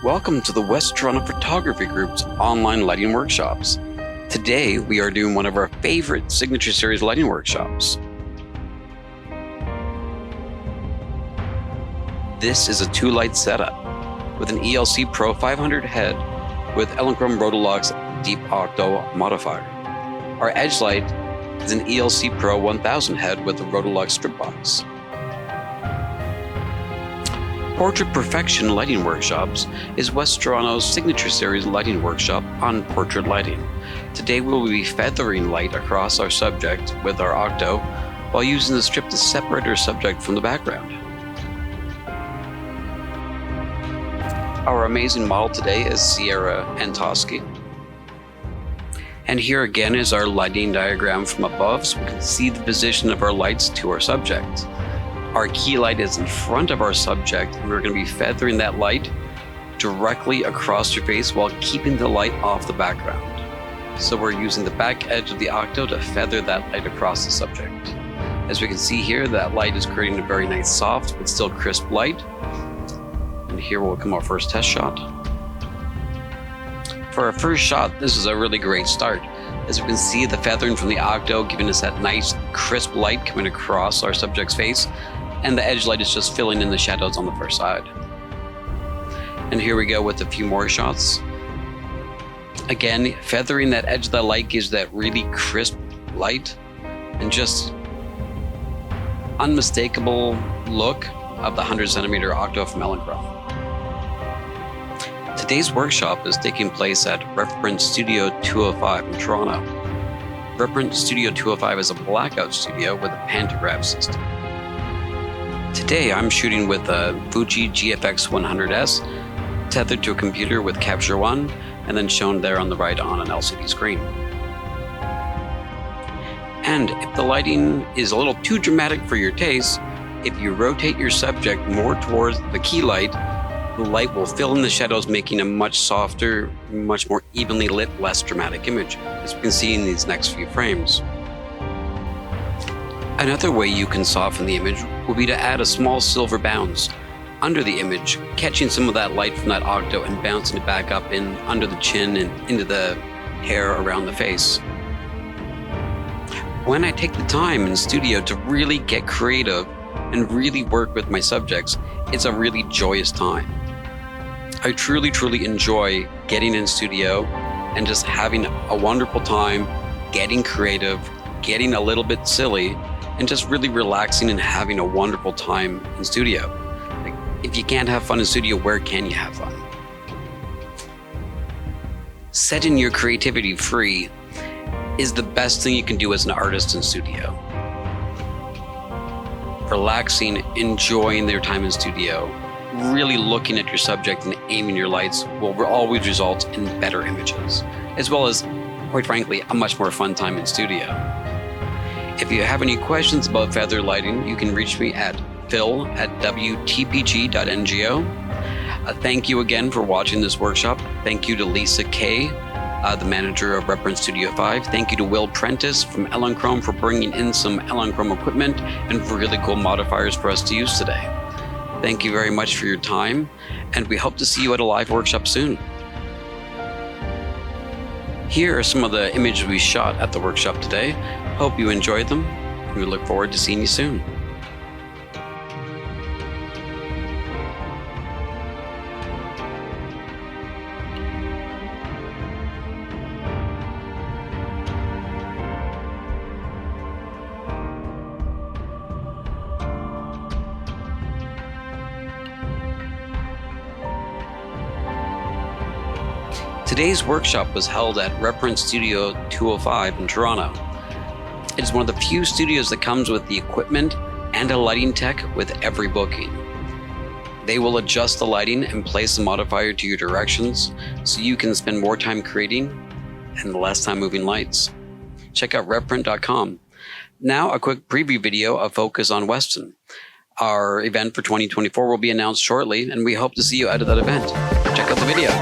Welcome to the West Toronto Photography Group's online lighting workshops. Today, we are doing one of our favorite Signature Series lighting workshops. This is a 2-light setup with an ELC Pro 500 head with Electrum Rotolux Deep Octo modifier. Our edge light is an ELC Pro 1000 head with a Rotolux strip box. Portrait Perfection Lighting Workshops is West Toronto's Signature Series lighting workshop on portrait lighting. Today we will be feathering light across our subject with our octo while using the strip to separate our subject from the background. Our amazing model today is Ciara A. And here again is our lighting diagram from above, so we can see the position of our lights to our subject. Our key light is in front of our subject, and we're going to be feathering that light directly across your face while keeping the light off the background. So we're using the back edge of the octo to feather that light across the subject. As we can see here, that light is creating a very nice soft but still crisp light. And here will come our first test shot. For our first shot, this is a really great start. As you can see, the feathering from the octo giving us that nice crisp light coming across our subject's face, and the edge light is just filling in the shadows on the first side. And here we go with a few more shots. Again, feathering that edge of the light gives that really crisp light and just unmistakable look of the 100 centimeter octo from Electrum. Today's workshop is taking place at Reference Studio 205 in Toronto. Reference Studio 205 is a blackout studio with a pantograph system. Today I'm shooting with a Fuji GFX 100S tethered to a computer with Capture One and then shown there on the right on an LCD screen. And if the lighting is a little too dramatic for your taste, if you rotate your subject more towards the key light, the light will fill in the shadows, making a much softer, much more evenly lit, less dramatic image, as we can see in these next few frames. Another way you can soften the image will be to add a small silver bounce under the image, catching some of that light from that octo and bouncing it back up in under the chin and into the hair around the face. When I take the time in studio to really get creative and really work with my subjects, it's a really joyous time. I truly enjoy getting in studio and just having a wonderful time, getting creative, getting a little bit silly, and just really relaxing and having a wonderful time in studio. Like, if you can't have fun in studio, where can you have fun? Setting your creativity free is the best thing you can do as an artist in studio. Relaxing, enjoying their time in studio, really looking at your subject and aiming your lights will always result in better images, as well as, quite frankly, a much more fun time in studio. If you have any questions about feather lighting, you can reach me at phil@wtpg.ngo. Thank you again for watching this workshop. Thank you to Lisa Kay, the manager of Reference Studio 5. Thank you to Will Prentice from Electrum for bringing in some Electrum equipment and really cool modifiers for us to use today. Thank you very much for your time, and we hope to see you at a live workshop soon. Here are some of the images we shot at the workshop today. Hope you enjoyed them, and we look forward to seeing you soon. Today's workshop was held at Reference Studio 205 in Toronto. It is one of the few studios that comes with the equipment and a lighting tech with every booking. They will adjust the lighting and place a modifier to your directions so you can spend more time creating and less time moving lights. Check out reprint.com. Now a quick preview video of Focus on Weston. Our event for 2024 will be announced shortly, and we hope to see you out of that event. Check out the video.